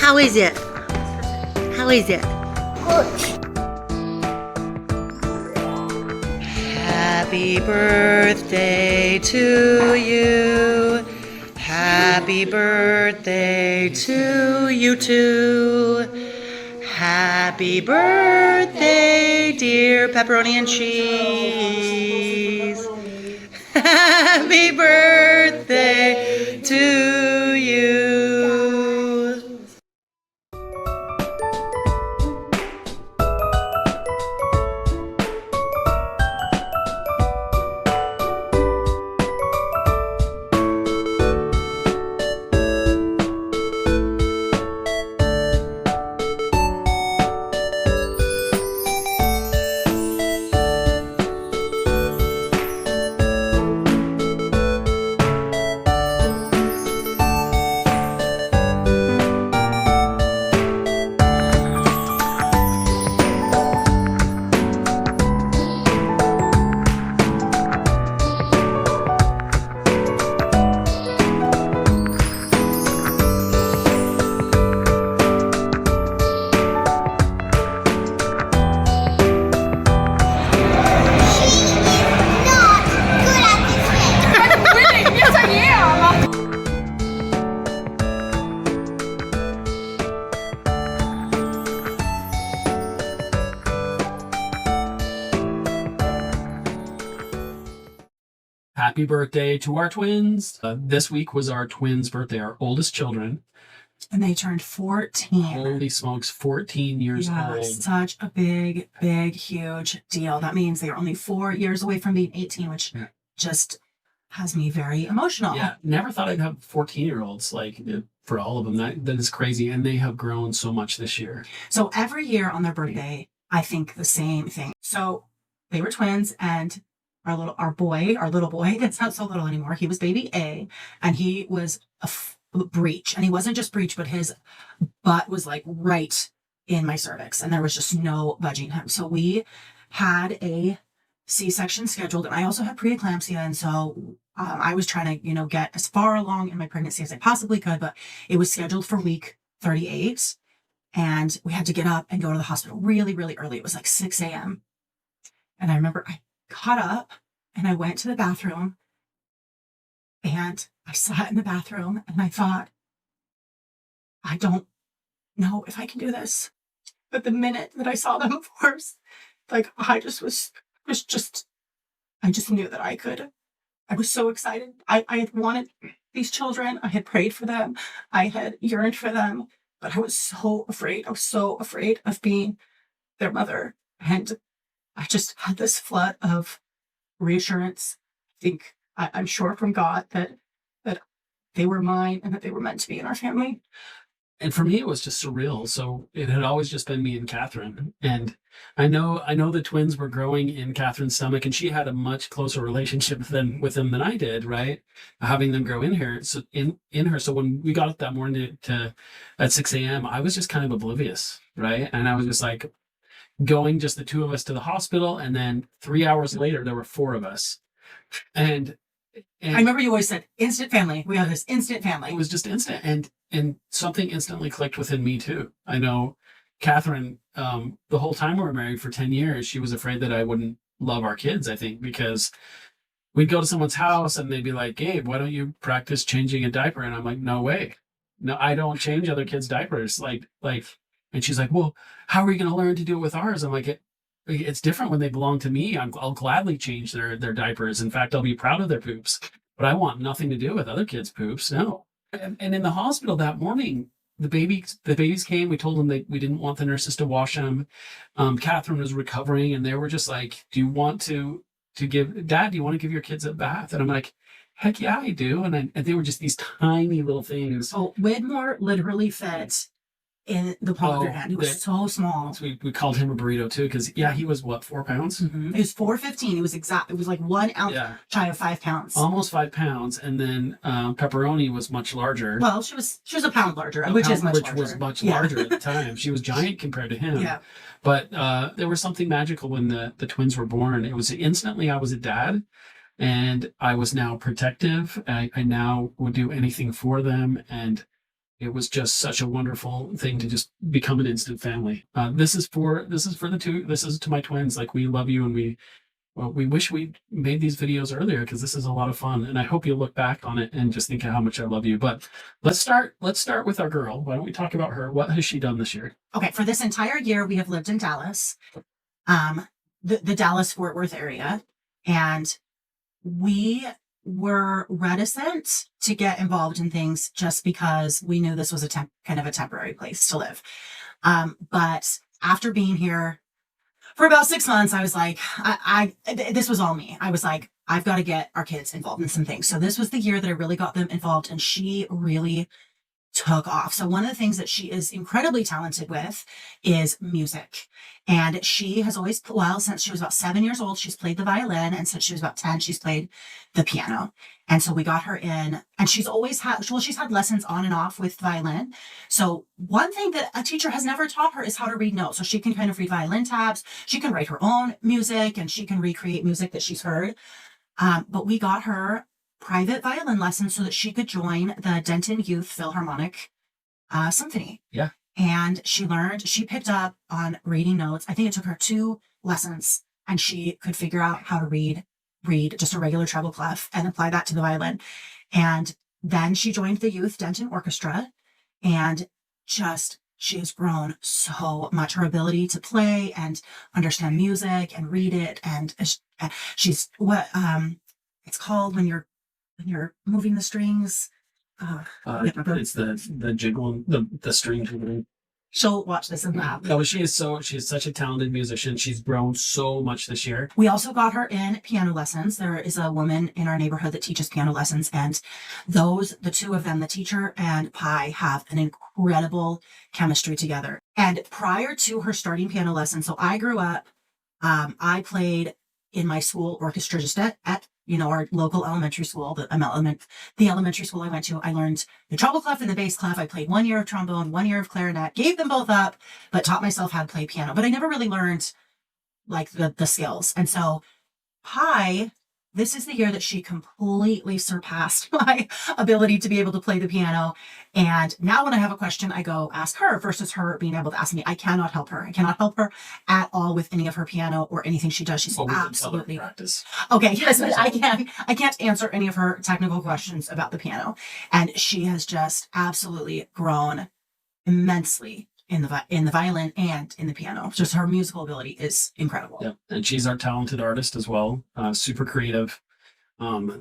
How is it? How is it? Good. Happy birthday to you. Happy birthday to you too. Happy birthday, dear pepperoni and cheese. Happy birthday to you. Happy birthday to our twins. This week was our twins' birthday, our oldest children. And they turned 14. Holy smokes, 14 years old. Such a big, huge deal. That means they are only 4 years away from being 18, which just has me very emotional. Yeah, never thought I'd have 14-year-olds, like, for all of them. That is crazy. And they have grown so much this year. So every year on their birthday, I think the same thing. So they were twins, and our little boy, that's not so little anymore. He was baby A, and he was a breech. And he wasn't just breech, but his butt was like right in my cervix, and there was just no budging him. So we had a C-section scheduled, and I also had preeclampsia. And so I was trying to, get as far along in my pregnancy as I possibly could, but it was scheduled for week 38. And we had to get up and go to the hospital really, really early. It was like 6 a.m. And I remember I got up and I went to the bathroom, and I sat in the bathroom and I thought, I don't know if I can do this. But the minute that I saw them, of course, like I just knew that I could. I was so excited. I had wanted these children. I had prayed for them. I had yearned for them, but I was so afraid. I was so afraid of being their mother. And I just had this flood of reassurance. I'm sure from God that they were mine and that they were meant to be in our family. And for me, it was just surreal. So it had always just been me and Catherine. And I know the twins were growing in Catherine's stomach, and she had a much closer relationship with them than I did, right? Having them grow in her. So in her. So when we got up that morning at 6 a.m., I was just kind of oblivious, right? And I was just like going just the two of us to the hospital. And then 3 hours later, there were 4 of us. And I remember you always said instant family. We have this instant family. It was just instant. And something instantly clicked within me too. I know Catherine, the whole time we were married for 10 years, she was afraid that I wouldn't love our kids, I think, because we'd go to someone's house and they'd be like, Gabe, why don't you practice changing a diaper? And I'm like, no way. No, I don't change other kids' diapers. And she's like, well, how are we going to learn to do it with ours? I'm like, it's different when they belong to me. I'll gladly change their diapers. In fact, I'll be proud of their poops, but I want nothing to do with other kids' poops. No. And in the hospital that morning, the babies came. We told them that we didn't want the nurses to wash them. Catherine was recovering, and they were just like, do you want to give, Dad, do you want to give your kids a bath? And I'm like, heck yeah, I do. And they were just these tiny little things. Oh, Widmore literally fits in the palm of your hand. He was so small. So we called him a burrito too, because he was what, 4 pounds? Mm-hmm. He was 415. It was like 1 ounce shy of 5 pounds. Almost 5 pounds. And then pepperoni was much larger. Well, she was a pound larger, which was much larger at the time. She was giant compared to him. Yeah. But there was something magical when the twins were born. It was instantly I was a dad, and I was now protective. I now would do anything for them, and it was just such a wonderful thing to just become an instant family. This is for the two. This is to my twins. Like, we love you, and we wish we made these videos earlier, because this is a lot of fun, and I hope you look back on it and just think of how much I love you. But let's start with our girl. Why don't we talk about her? What has she done this year? Okay, for this entire year, we have lived in Dallas, the Dallas-Fort Worth area, and we were reticent to get involved in things just because we knew this was a kind of a temporary place to live. But after being here for about 6 months, I was like, this was all me. I was like, I've got to get our kids involved in some things. So this was the year that I really got them involved, and she really took off. So one of the things that she is incredibly talented with is music. And she has always, well, since she was about 7 years old, she's played the violin. And since she was about 10, she's played the piano. And so we got her in, and she's always had, well, she's had lessons on and off with violin. So one thing that a teacher has never taught her is how to read notes. So she can kind of read violin tabs. She can write her own music, and she can recreate music that she's heard. But we got her private violin lessons so that she could join the Denton Youth Philharmonic Symphony. Yeah. And she picked up on reading notes. I think it took her 2 lessons, and she could figure out how to read just a regular treble clef and apply that to the violin. And then she joined the Youth Denton Orchestra, and she has grown so much. Her ability to play and understand music and read it, and she's what it's called when you're moving the strings. It's the jiggle, the string jiggling. She'll watch this and laugh. No, she is such a talented musician. She's grown so much this year. We also got her in piano lessons. There is a woman in our neighborhood that teaches piano lessons, and the 2 of them, the teacher and Pi, have an incredible chemistry together. And prior to her starting piano lessons, so I grew up, I played in my school orchestra just at our local elementary school, the elementary school I went to. I learned the treble clef and the bass clef. I played 1 year of trombone, 1 year of clarinet, gave them both up, but taught myself how to play piano. But I never really learned like the skills. And so Pi, this is the year that she completely surpassed my ability to be able to play the piano. And now when I have a question, I go ask her versus her being able to ask me. I cannot help her. I cannot help her at all with any of her piano or anything she does. She's absolutely practice. Okay, yes, but I can't answer any of her technical questions about the piano. And she has just absolutely grown immensely in the violin and in the piano. Just her musical ability is incredible. Yeah, and she's our talented artist as well. Super creative.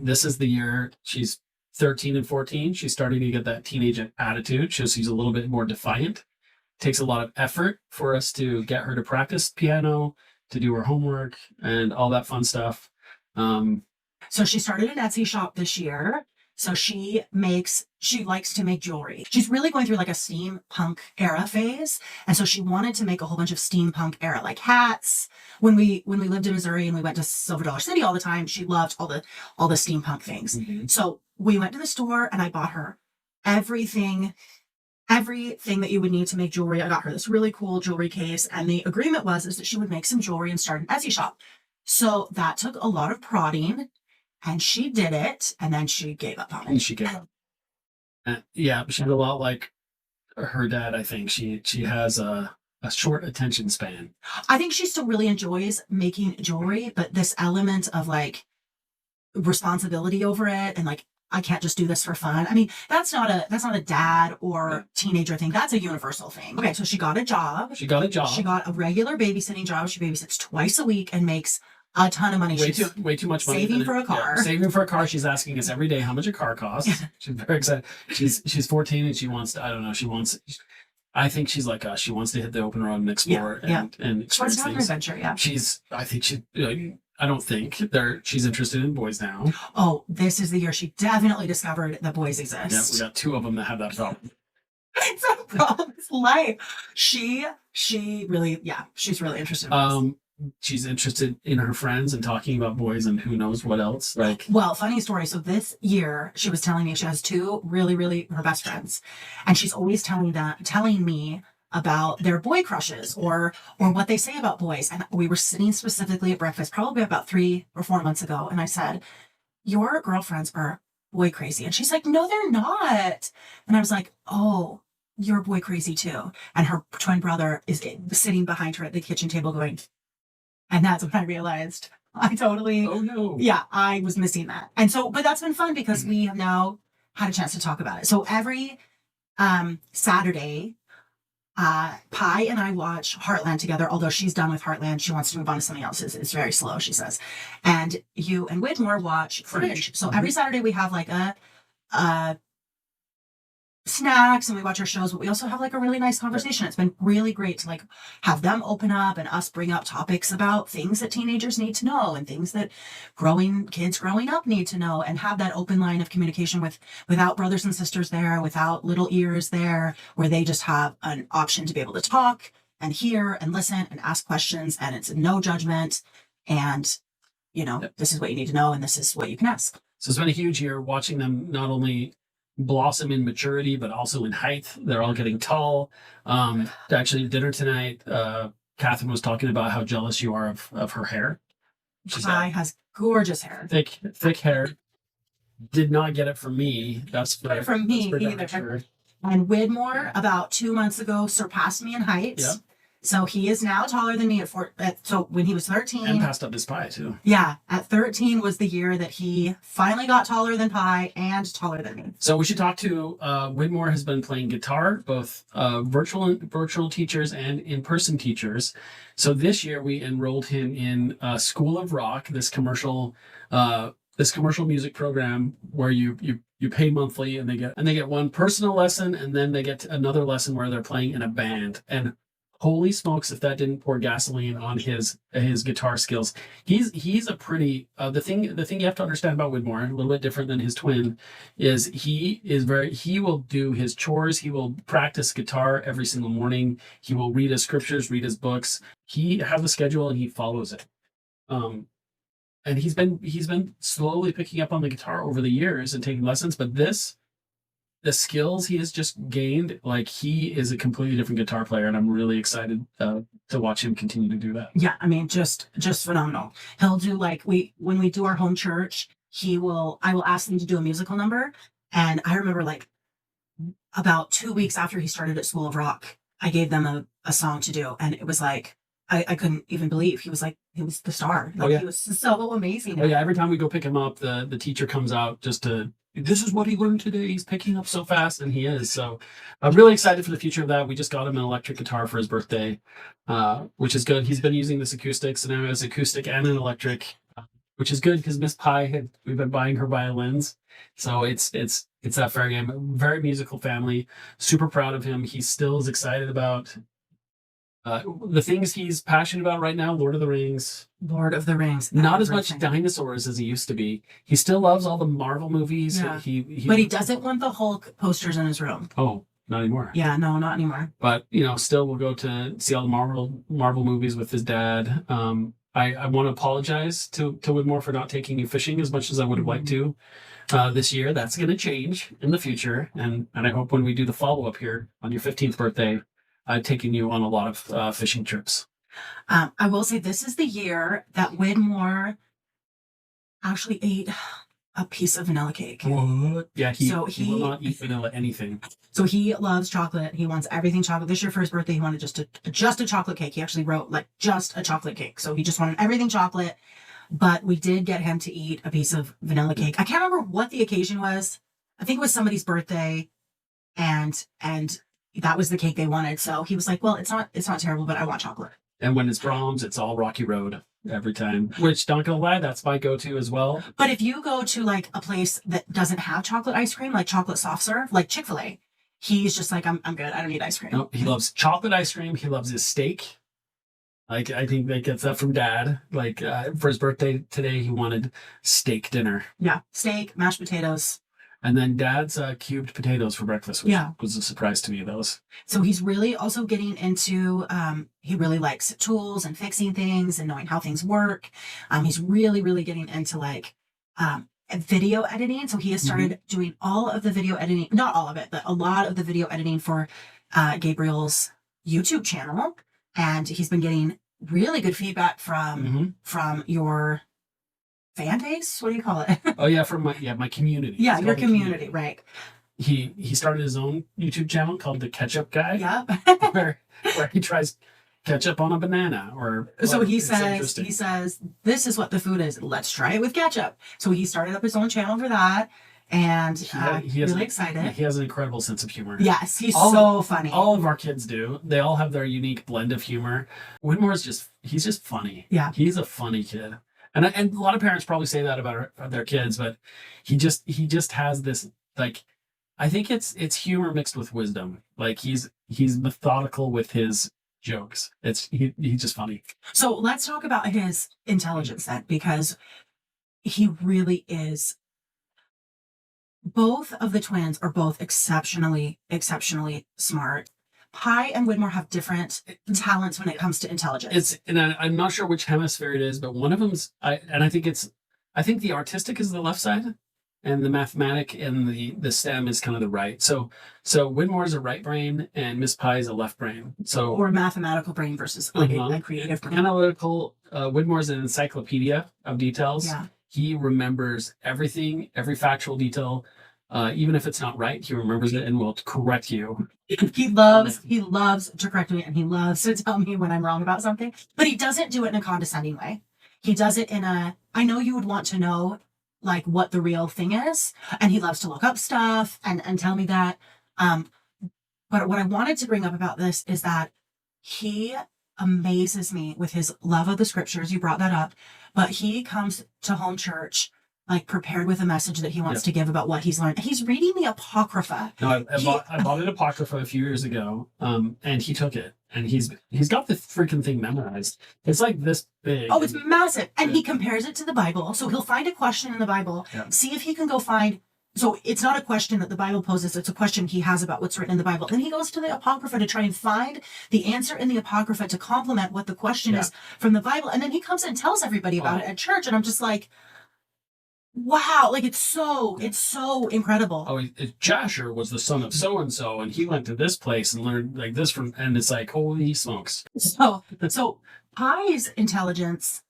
This is the year she's 13 and 14. She's starting to get that teenage attitude. She's a little bit more defiant. Takes a lot of effort for us to get her to practice piano, to do her homework, and all that fun stuff. So she started an Etsy shop this year. So she likes to make jewelry. She's really going through like a steampunk era phase. And so she wanted to make a whole bunch of steampunk era, like hats. When we lived in Missouri and we went to Silver Dollar City all the time, she loved all the steampunk things. Mm-hmm. So we went to the store and I bought her everything that you would need to make jewelry. I got her this really cool jewelry case. And the agreement is that she would make some jewelry and start an Etsy shop. So that took a lot of prodding. And she did it, and then she gave up on it. And she gave up. Yeah, she's a lot like her dad, I think. She has a short attention span. I think she still really enjoys making jewelry, but this element of like responsibility over it and like, I can't just do this for fun. I mean, that's not a dad or teenager thing. That's a universal thing. Okay, so she got a job. She got a regular babysitting job. She babysits twice a week and makes a ton of money. Way too much money. Saving for a car. Yeah, saving for a car. She's asking us every day how much a car costs. She's very excited. She's 14 and she wants to, I don't know, I think she's like us. She wants to hit the open road and explore and experience things. Adventure, yeah. She's interested in boys now. Oh, this is the year she definitely discovered that boys exist. Yeah, we got 2 of them that have that problem. It's a problem. It's life. She really, she's really interested in this. She's interested in her friends and talking about boys and who knows what else. Well, funny story. So this year she was telling me she has 2 really, really her best friends, and she's always telling me about their boy crushes or what they say about boys. And we were sitting specifically at breakfast, probably about 3 or 4 months ago, and I said, "Your girlfriends are boy crazy. And she's like, no, they're not. And I was like, oh, you're boy crazy too. And her twin brother is sitting behind her at the kitchen table going, and that's when I realized I totally, Oh no. yeah, I was missing that. And so, but that's been fun because we have now had a chance to talk about it. So every Saturday, Pi and I watch Heartland together, although she's done with Heartland. She wants to move on to something else. It's very slow, she says. And you and Widmore watch Fringe. So every Saturday we have like a snacks and we watch our shows, but we also have like a really nice conversation. It's been really great to like have them open up and us bring up topics about things that teenagers need to know and things that kids growing up need to know, and have that open line of communication without brothers and sisters there, without little ears there, where they just have an option to be able to talk and hear and listen and ask questions, and it's no judgment, and this is what you need to know and this is what you can ask. So it's been a huge year watching them not only blossom in maturity, but also in height. They're all getting tall. Actually, dinner tonight, Catherine was talking about how jealous you are of her hair. Pi has gorgeous hair. Thick hair. Did not get it from me. That's from me either. Sure. And Widmore, about 2 months ago, surpassed me in height. Yep. So he is now taller than me so when he was 13. And passed up his Pi too. Yeah. At 13 was the year that he finally got taller than Pi and taller than me. So we should talk to, Widmore has been playing guitar, both virtual teachers and in-person teachers. So this year we enrolled him in School of Rock, this commercial music program where you pay monthly and they get one personal lesson, and then they get another lesson where they're playing in a band. And holy smokes, if that didn't pour gasoline on his guitar skills. He's a pretty the thing you have to understand about Widmore, a little bit different than his twin, is he will do his chores, he will practice guitar every single morning, he will read his scriptures, read his books. He has a schedule and he follows it. And he's been slowly picking up on the guitar over the years and taking lessons, but the skills he has just gained, like, he is a completely different guitar player, and I'm really excited to watch him continue to do that. Yeah, I mean, just phenomenal. He'll do when we do our home church, I will ask him to do a musical number, and I remember like about 2 weeks after he started at School of Rock, I gave them a song to do, and it was like I couldn't even believe he was the star. Like, he was so amazing. Oh yeah, every time we go pick him up, the teacher comes out just to. This is what he learned today. He's picking up so fast, and he is. So I'm really excited for the future of that. We just got him an electric guitar for his birthday, which is good. He's been using this acoustic, so now he has acoustic and an electric, which is good because Miss Pi we've been buying her violins. So it's that fair game. Very musical family. Super proud of him. He still is excited about the things he's passionate about right now. Lord of the Rings. Not as much dinosaurs as he used to be. He still loves all the Marvel movies. Yeah. But he doesn't want the Hulk posters in his room. Oh, not anymore. Yeah, no, not anymore. But, still we'll go to see all the Marvel movies with his dad. I want to apologize to Widmore for not taking you fishing as much as I would have liked to this year. That's going to change in the future. And I hope when we do the follow-up here on your 15th birthday, I've taken you on a lot of fishing trips. I will say this is the year that Widmore actually ate a piece of vanilla cake. What? Yeah, he will not eat vanilla anything. So he loves chocolate. He wants everything chocolate. This year for his birthday, he wanted just a chocolate cake. He actually wrote just a chocolate cake. So he just wanted everything chocolate. But we did get him to eat a piece of vanilla cake. I can't remember what the occasion was. I think it was somebody's birthday, and that was the cake they wanted. So he was like, well, it's not terrible, but I want chocolate. And when it's Brahms, it's all Rocky Road every time. Which, not gonna lie, that's my go-to as well. But if you go to a place that doesn't have chocolate ice cream, like chocolate soft serve, like Chick-fil-A, he's just like, I'm good. I don't need ice cream. No, he loves chocolate ice cream. He loves his steak. I think that gets that from Dad. For his birthday today, he wanted steak dinner. Yeah, steak, mashed potatoes. And then Dad's cubed potatoes for breakfast, which was a surprise to me. So he's really also getting into, he really likes tools and fixing things and knowing how things work. He's really, really getting into video editing. So he has started doing all of the video editing, not all of it, but a lot of the video editing for Gabriel's YouTube channel. And he's been getting really good feedback from your fan base? What do you call it? Oh yeah, from my community. Yeah, It's your called the community, right? He started his own YouTube channel called The Ketchup Guy, Yep. where he tries ketchup on a banana or So like, he it's interesting. says, this is what the food is. Let's try it with ketchup. So he started up his own channel for that, and He has really yeah, excited. he has an incredible sense of humor. Yes, he's All so funny. All of our kids do. They all have their unique blend of humor. Widmore's he's just funny. Yeah. He's a funny kid. And a lot of parents probably say that about their kids, but he just has this, like, I think it's humor mixed with wisdom. Like he's methodical with his jokes. He's just funny. So let's talk about his intelligence then, because he really is. Both of the twins are both exceptionally smart. Pi and Widmore have different talents when it comes to intelligence. I'm not sure which hemisphere it is, but one of them's I think the artistic is the left side, and the mathematic and the STEM is kind of the right. So Widmore's a right brain and Miss Pi is a left brain. So or mathematical brain versus like a creative brain. Analytical. Widmore's an encyclopedia of details. Yeah. He remembers everything, every factual detail. Even if it's not right, he remembers it and will correct you. He loves to correct me, and he loves to tell me when I'm wrong about something. But he doesn't do it in a condescending way. He does it in a, I know you would want to know like what the real thing is, and he loves to look up stuff and tell me that. But what I wanted to bring up about this is that he amazes me with his love of the scriptures. You brought that up, but he comes to home church like prepared with a message that he wants to give about what he's learned. He's reading the Apocrypha. No, I bought an Apocrypha a few years ago, and he took it, and he's got the freaking thing memorized. It's like this big. Oh, it's massive. And he compares it to the Bible. So he'll find a question in the Bible, see if he can go find. So it's not a question that the Bible poses. It's a question he has about what's written in the Bible. Then he goes to the Apocrypha to try and find the answer in the Apocrypha to complement what the question is from the Bible. And then he comes and tells everybody about it at church. And I'm just like, wow, like it's so incredible. Oh, Jasher was the son of so and so, and he went to this place and learned like this from, and it's like holy smokes. So Pi's intelligence,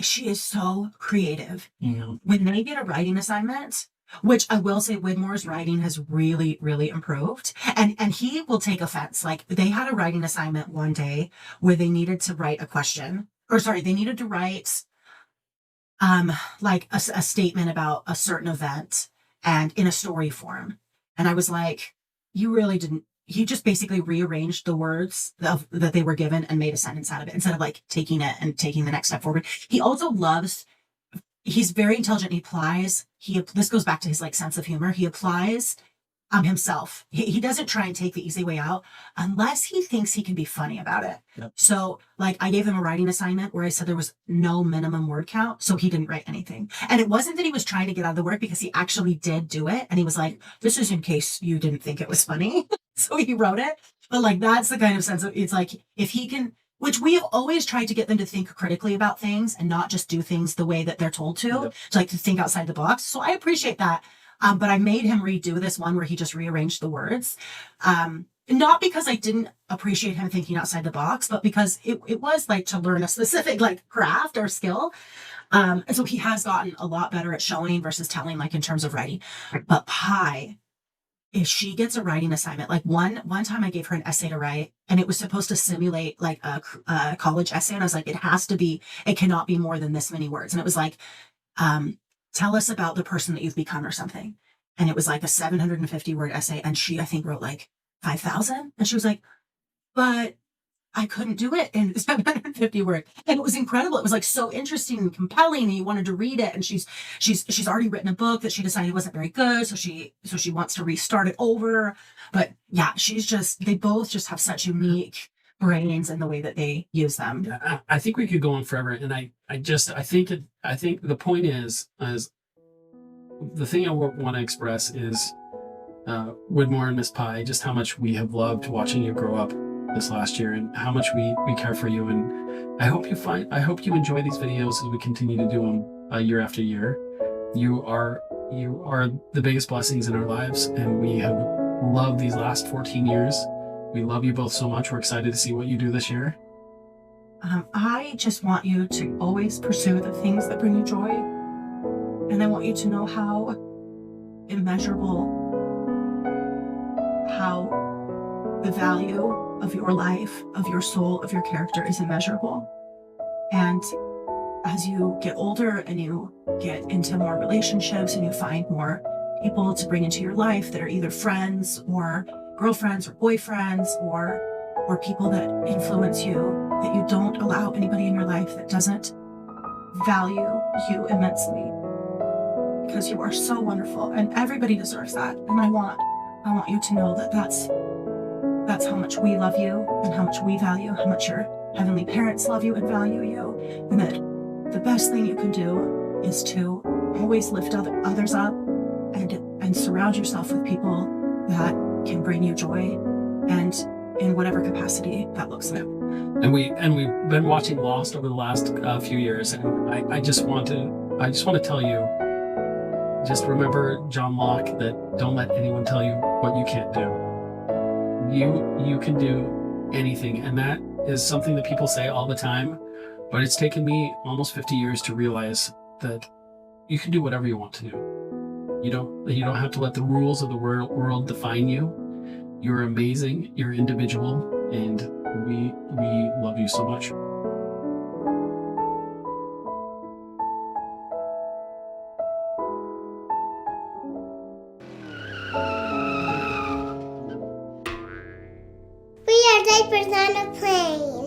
she is so creative. Mm-hmm. When they get a writing assignment, which I will say Widmore's writing has really, really improved, and he will take offense. Like they had a writing assignment one day where they needed to write a question, they needed to write like a statement about a certain event and in a story form. And I was like, you really didn't, he just basically rearranged the words that they were given and made a sentence out of it instead of like taking it and taking the next step forward. He also he's very intelligent. He applies, this goes back to his like sense of humor. He applies himself. He doesn't try and take the easy way out unless he thinks he can be funny about it. Yep. So like I gave him a writing assignment where I said there was no minimum word count. So he didn't write anything. And it wasn't that he was trying to get out of the work because he actually did do it. And he was like, this is in case you didn't think it was funny. So he wrote it. But like, that's the kind of sense of, it's like, if he can, which we have always tried to get them to think critically about things and not just do things the way that they're told to like to think outside the box. So I appreciate that. But I made him redo this one where he just rearranged the words. Not because I didn't appreciate him thinking outside the box, but because it was like to learn a specific like craft or skill. And so he has gotten a lot better at showing versus telling, like in terms of writing. But Pi, if she gets a writing assignment, like one time I gave her an essay to write and it was supposed to simulate like a college essay. And I was like, it cannot be more than this many words. And it was like, tell us about the person that you've become or something. And it was like a 750 word essay. And she, I think, wrote like 5,000. And she was like, but I couldn't do it in 750 words. And it was incredible. It was like so interesting and compelling. And you wanted to read it. And she's already written a book that she decided wasn't very good. So she wants to restart it over. But yeah, they both just have such unique brains and the way that they use them. Yeah, I think we could go on forever, and I think the point is the thing I want to express is Widmore and Miss Pi, just how much we have loved watching you grow up this last year, and how much we care for you. And I hope you enjoy these videos as we continue to do them year after year. You are the biggest blessings in our lives, and we have loved these last 14 years. We love you both so much. We're excited to see what you do this year. I just want you to always pursue the things that bring you joy. And I want you to know how immeasurable, how the value of your life, of your soul, of your character is immeasurable. And as you get older and you get into more relationships and you find more people to bring into your life that are either friends or girlfriends or boyfriends or people that influence you, that you don't allow anybody in your life that doesn't value you immensely, because you are so wonderful and everybody deserves that. And I want you to know that that's how much we love you and how much we value, how much your heavenly parents love you and value you, and that the best thing you can do is to always lift others up and surround yourself with people that can bring you joy, and in whatever capacity that looks like. And we've been watching Lost over the last few years, and I just want to tell you, just remember John Locke, that don't let anyone tell you what you can't do. You can do anything, and that is something that people say all the time, but it's taken me almost 50 years to realize that you can do whatever you want to do. You don't have to let the rules of the world define you. You're amazing, you're individual, and we love you so much. We are diapers on a plane.